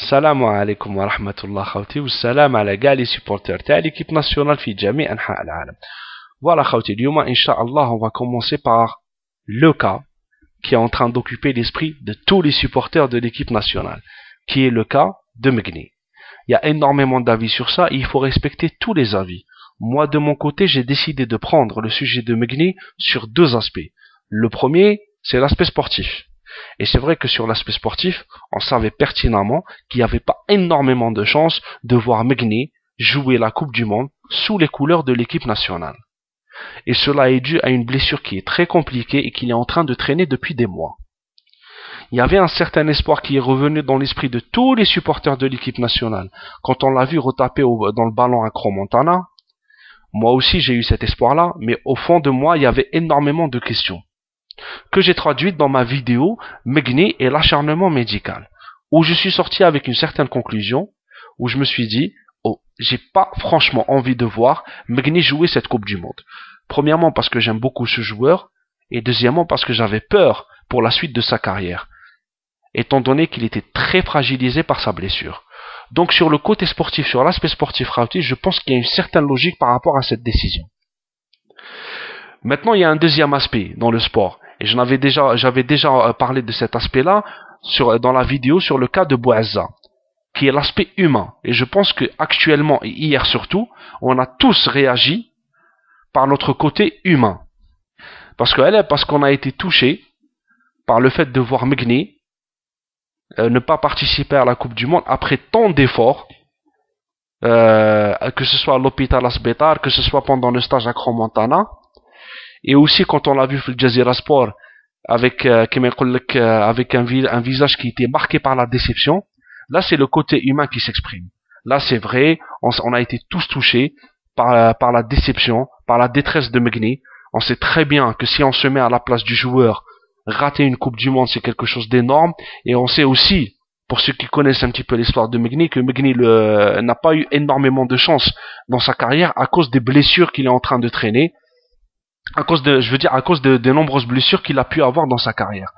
السلام عليكم ورحمة الله خوتي والسلام على كاع لي supporters تاع l'équipe nationale في جميع أنحاء العالم. Voilà خوتي اليوم إن شاء الله on va commencer par le cas qui est en train d'occuper l'esprit de tous les supporters de l'équipe nationale, qui est le cas de Megni. Il y a énormément d'avis sur ça et il faut respecter tous les avis. Moi de mon côté j'ai décidé de prendre le sujet de Megni sur deux aspects. Le premier c'est l'aspect sportif. Et c'est vrai que sur l'aspect sportif, on savait pertinemment qu'il n'y avait pas énormément de chances de voir Megni jouer la Coupe du Monde sous les couleurs de l'équipe nationale. Et cela est dû à une blessure qui est très compliquée et qu'il est en train de traîner depuis des mois. Il y avait un certain espoir qui est revenu dans l'esprit de tous les supporters de l'équipe nationale. Quand on l'a vu retaper dans le ballon à Crans-Montana, moi aussi j'ai eu cet espoir-là, mais au fond de moi il y avait énormément de questions que j'ai traduite dans ma vidéo Megni et l'acharnement médical, où je suis sorti avec une certaine conclusion, où je me suis dit, oh, j'ai pas franchement envie de voir Megni jouer cette Coupe du Monde. Premièrement parce que j'aime beaucoup ce joueur, et deuxièmement parce que j'avais peur pour la suite de sa carrière, étant donné qu'il était très fragilisé par sa blessure. Donc sur le côté sportif, sur l'aspect sportif, je pense qu'il y a une certaine logique par rapport à cette décision. Maintenant, il y a un deuxième aspect dans le sport. Et j'avais déjà parlé de cet aspect-là dans la vidéo sur le cas de Bouazza, qui est l'aspect humain. Et je pense que actuellement et hier surtout, on a tous réagi par notre côté humain. Parce qu'on a été touché par le fait de voir Megni ne pas participer à la Coupe du Monde après tant d'efforts, que ce soit à l'hôpital Asbetar, que ce soit pendant le stage à Crans-Montana. Et aussi quand on l'a vu sur le Jazeera Sport avec un visage qui était marqué par la déception, là c'est le côté humain qui s'exprime. Là c'est vrai, on a été tous touchés par la déception, par la détresse de Megni. On sait très bien que si on se met à la place du joueur, rater une Coupe du Monde c'est quelque chose d'énorme. Et on sait aussi, pour ceux qui connaissent un petit peu l'histoire de Megni, que Megni n'a pas eu énormément de chance dans sa carrière à cause des blessures qu'il est en train de traîner. À cause de nombreuses blessures qu'il a pu avoir dans sa carrière.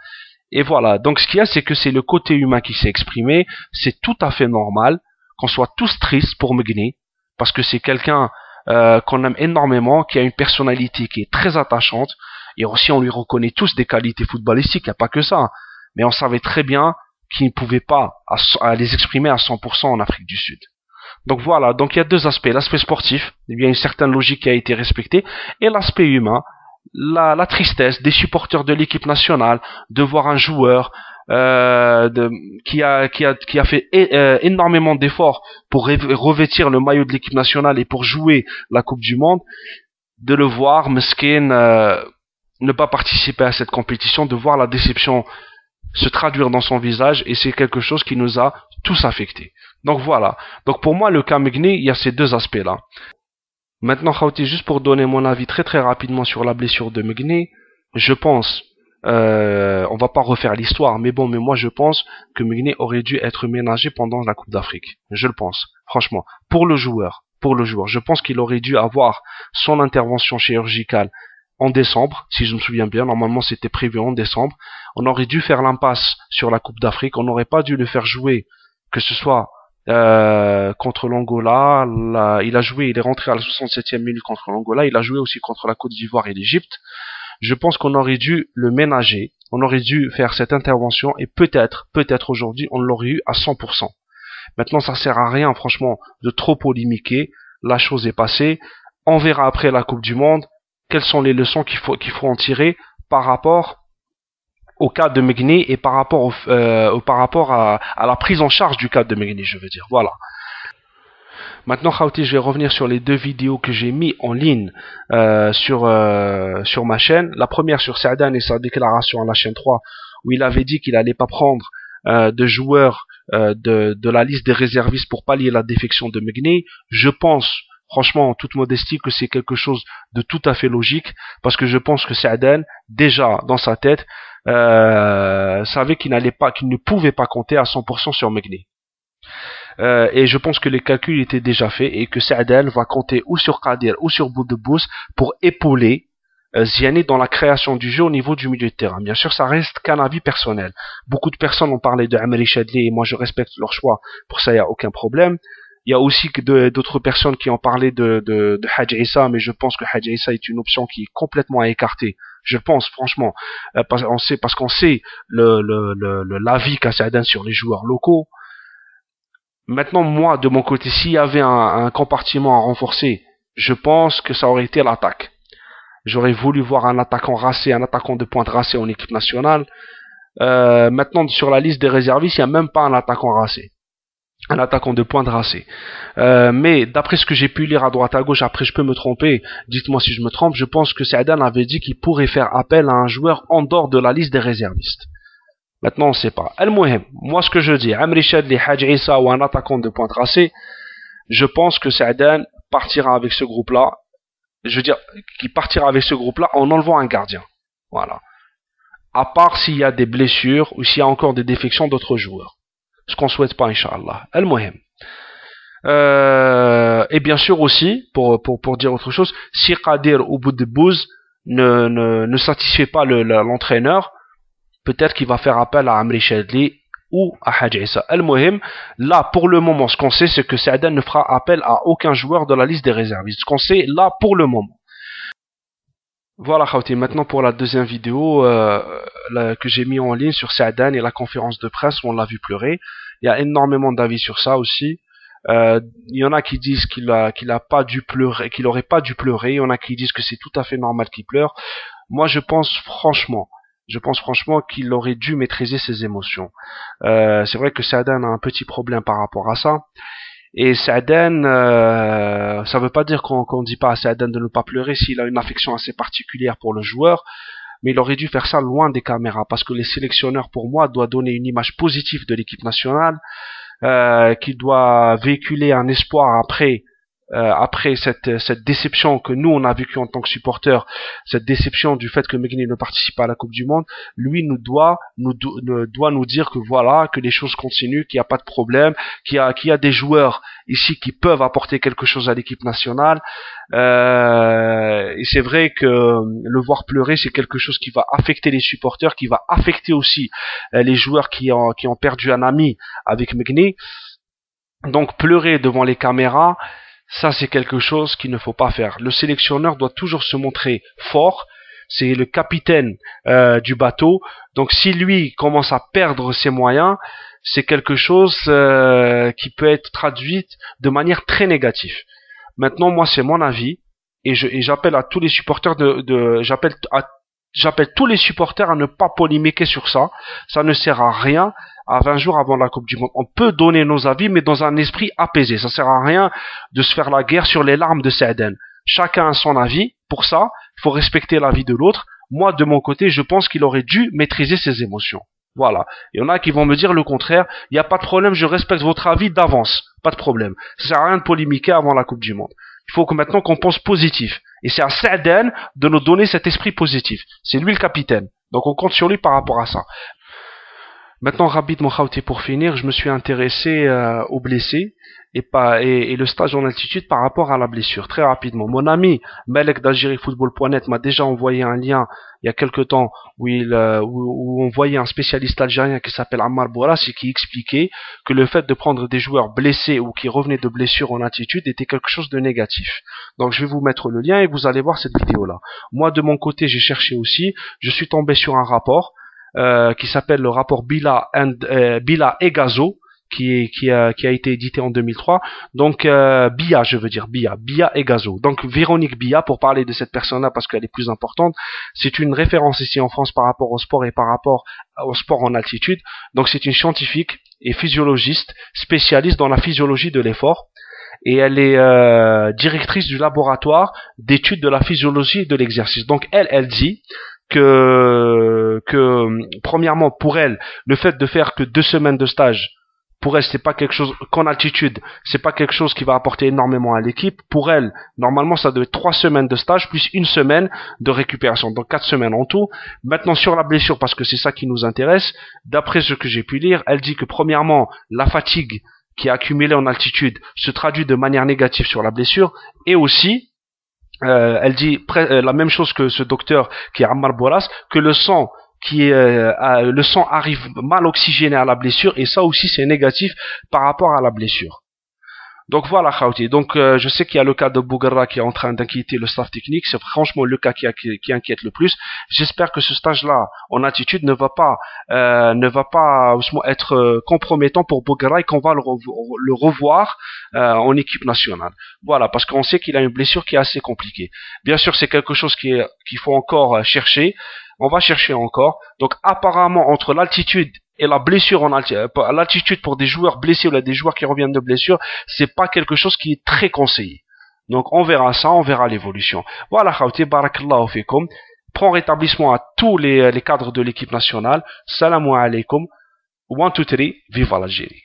Et voilà, donc ce qu'il y a, c'est que c'est le côté humain qui s'est exprimé, c'est tout à fait normal qu'on soit tous tristes pour Megni, parce que c'est quelqu'un qu'on aime énormément, qui a une personnalité qui est très attachante, et aussi on lui reconnaît tous des qualités footballistiques, il n'y a pas que ça, mais on savait très bien qu'il ne pouvait pas les exprimer à 100% en Afrique du Sud. Donc voilà, donc il y a deux aspects, l'aspect sportif, il y a une certaine logique qui a été respectée, et l'aspect humain, la tristesse des supporters de l'équipe nationale, de voir un joueur qui a fait énormément d'efforts pour revêtir le maillot de l'équipe nationale et pour jouer la Coupe du Monde, de le voir, mesquin, ne pas participer à cette compétition, de voir la déception se traduire dans son visage, et c'est quelque chose qui nous a tous affectés. Donc voilà. Donc pour moi, le cas Megni, il y a ces deux aspects-là. Maintenant, Khawti, juste pour donner mon avis très très rapidement sur la blessure de Megni, je pense, on va pas refaire l'histoire, mais moi je pense que Megni aurait dû être ménagé pendant la Coupe d'Afrique. Je le pense, franchement. Pour le joueur, je pense qu'il aurait dû avoir son intervention chirurgicale en décembre, si je me souviens bien, normalement c'était prévu en décembre. On aurait dû faire l'impasse sur la Coupe d'Afrique, on n'aurait pas dû le faire jouer, que ce soit contre l'Angola, il est rentré à la 67e minute contre l'Angola, il a joué aussi contre la Côte d'Ivoire et l'Égypte. Je pense qu'on aurait dû le ménager, on aurait dû faire cette intervention et peut-être aujourd'hui on l'aurait eu à 100%. Maintenant ça sert à rien franchement de trop polémiquer, la chose est passée, on verra après la Coupe du Monde quelles sont les leçons qu'il faut en tirer par rapport au cas de Megni et par rapport à la prise en charge du cas de Megni, je veux dire. Voilà. Maintenant, Khawti, je vais revenir sur les deux vidéos que j'ai mis en ligne sur ma chaîne. La première sur Saadane et sa déclaration à la chaîne 3, où il avait dit qu'il allait pas prendre de joueurs de la liste des réservistes pour pallier la défection de Megni. Je pense, franchement, en toute modestie, que c'est quelque chose de tout à fait logique, parce que je pense que Saadane, déjà dans sa tête, savait qu'il ne pouvait pas compter à 100% sur Megni. Et je pense que les calculs étaient déjà faits et que Saadane va compter ou sur Qadir ou sur Boudebous pour épauler Ziani dans la création du jeu au niveau du milieu de terrain. Bien sûr, ça reste qu'un avis personnel. Beaucoup de personnes ont parlé de Amri Chadli et moi je respecte leur choix. Pour ça, il n'y a aucun problème. Il y a aussi d'autres personnes qui ont parlé de Hadj Issa, mais je pense que Hadj Issa est une option qui est complètement à écarter. Je pense, franchement, parce qu'on sait l'avis qu'a Saadane sur les joueurs locaux. Maintenant, moi, de mon côté, s'il y avait un compartiment à renforcer, je pense que ça aurait été l'attaque. J'aurais voulu voir un attaquant racé, un attaquant de pointe racé en équipe nationale. Maintenant, sur la liste des réservistes, il n'y a même pas un attaquant racé. Un attaquant de pointe racé. Mais d'après ce que j'ai pu lire à droite à gauche, après je peux me tromper, dites-moi si je me trompe, je pense que Saadane avait dit qu'il pourrait faire appel à un joueur en dehors de la liste des réservistes. Maintenant, on ne sait pas. Al-Muhim, moi ce que je dis, Amri Chadli, Hadj Issa ou un attaquant de pointe racé, je pense que Saadane partira avec ce groupe-là. Je veux dire, qu'il partira avec ce groupe-là en enlevant un gardien. Voilà. À part s'il y a des blessures ou s'il y a encore des défections d'autres joueurs. Ce qu'on souhaite pas, Inch'Allah. Al-Muhim. Et bien sûr aussi, pour dire autre chose, si Qadir ou Boudebouz ne satisfait pas l'entraîneur, peut-être qu'il va faire appel à Amri Chadli ou à Hadj Issa. Al-Muhim, là, pour le moment, ce qu'on sait, c'est que Saadane ne fera appel à aucun joueur de la liste des réservistes. Ce qu'on sait, là, pour le moment. Voilà, Khawti. Maintenant, pour la deuxième vidéo que j'ai mis en ligne sur Saadane et la conférence de presse où on l'a vu pleurer. Il y a énormément d'avis sur ça aussi. Il y en a qui disent qu'il a pas dû pleurer, qu'il aurait pas dû pleurer. Il y en a qui disent que c'est tout à fait normal qu'il pleure. Moi, je pense franchement qu'il aurait dû maîtriser ses émotions. C'est vrai que Saadane a un petit problème par rapport à ça. Et Saadane, ça veut pas dire qu'on dit pas à Saadane de ne pas pleurer s'il a une affection assez particulière pour le joueur, mais il aurait dû faire ça loin des caméras, parce que les sélectionneurs, pour moi, doivent donner une image positive de l'équipe nationale, qui doit véhiculer un espoir après cette déception que nous on a vécu en tant que supporters, cette déception du fait que Megni ne participe pas à la Coupe du Monde, lui doit nous dire que voilà, que les choses continuent, qu'il n'y a pas de problème, qu'il y a des joueurs ici qui peuvent apporter quelque chose à l'équipe nationale. Et c'est vrai que le voir pleurer, c'est quelque chose qui va affecter les supporters, qui va affecter aussi les joueurs qui ont perdu un ami avec Megni. Donc pleurer devant les caméras, ça, c'est quelque chose qu'il ne faut pas faire. Le sélectionneur doit toujours se montrer fort. C'est le capitaine du bateau. Donc, si lui commence à perdre ses moyens, c'est quelque chose qui peut être traduit de manière très négative. Maintenant, moi, c'est mon avis. Et j'appelle à tous les supporters j'appelle tous les supporters à ne pas polémiquer sur ça. Ça ne sert à rien. À 20 jours avant la Coupe du Monde, on peut donner nos avis, mais dans un esprit apaisé. Ça sert à rien de se faire la guerre sur les larmes de Saadane. Chacun a son avis. Pour ça, il faut respecter l'avis de l'autre. Moi, de mon côté, je pense qu'il aurait dû maîtriser ses émotions. Voilà. Il y en a qui vont me dire le contraire. Il n'y a pas de problème, je respecte votre avis d'avance. Pas de problème. Ça sert à rien de polémiquer avant la Coupe du Monde. Il faut que maintenant qu'on pense positif. Et c'est à Saadane de nous donner cet esprit positif. C'est lui le capitaine. Donc on compte sur lui par rapport à ça. Maintenant, rapidement, Khawti, pour finir, je me suis intéressé aux blessés et le stage en altitude par rapport à la blessure. Très rapidement. Mon ami Malek d'AlgérieFootball.net m'a déjà envoyé un lien il y a quelque temps où on voyait un spécialiste algérien qui s'appelle Ammar Bourassi qui expliquait que le fait de prendre des joueurs blessés ou qui revenaient de blessures en altitude était quelque chose de négatif. Donc je vais vous mettre le lien et vous allez voir cette vidéo-là. Moi, de mon côté, j'ai cherché aussi. Je suis tombé sur un rapport qui s'appelle le rapport Bila et Gazo, qui a été édité en 2003. Donc Bia et Gazo. Donc Véronique Bia, pour parler de cette personne-là parce qu'elle est plus importante, c'est une référence ici en France par rapport au sport et par rapport au sport en altitude. Donc c'est une scientifique et physiologiste spécialiste dans la physiologie de l'effort. Et elle est directrice du laboratoire d'études de la physiologie de l'exercice. Donc elle dit que premièrement pour elle, le fait de faire que 2 semaines de stage, pour elle c'est pas quelque chose qu'en altitude, c'est pas quelque chose qui va apporter énormément à l'équipe. Pour elle, normalement ça doit être 3 semaines de stage plus 1 semaine de récupération, donc 4 semaines en tout. Maintenant sur la blessure, parce que c'est ça qui nous intéresse, d'après ce que j'ai pu lire, elle dit que premièrement la fatigue qui est accumulée en altitude se traduit de manière négative sur la blessure, et aussi elle dit la même chose que ce docteur qui est Ammar Boras, que le sang arrive mal oxygéné à la blessure, et ça aussi c'est négatif par rapport à la blessure. Donc voilà, Khawti. Donc je sais qu'il y a le cas de Bouguerra qui est en train d'inquiéter le staff technique. C'est franchement le cas qui inquiète le plus. J'espère que ce stage-là en attitude ne va pas être compromettant pour Bouguerra et qu'on va le revoir en équipe nationale. Voilà, parce qu'on sait qu'il a une blessure qui est assez compliquée. Bien sûr, c'est quelque chose qu'il faut encore chercher. On va chercher encore. Donc apparemment, entre l'altitude et la blessure l'altitude pour des joueurs blessés ou des joueurs qui reviennent de blessure, c'est pas quelque chose qui est très conseillé. Donc on verra ça, on verra l'évolution. Voilà, Khawti, barakallahu fikum. Prends rétablissement à tous les cadres de l'équipe nationale. Salam alaikum. 1, 2, 3, vive l'Algérie.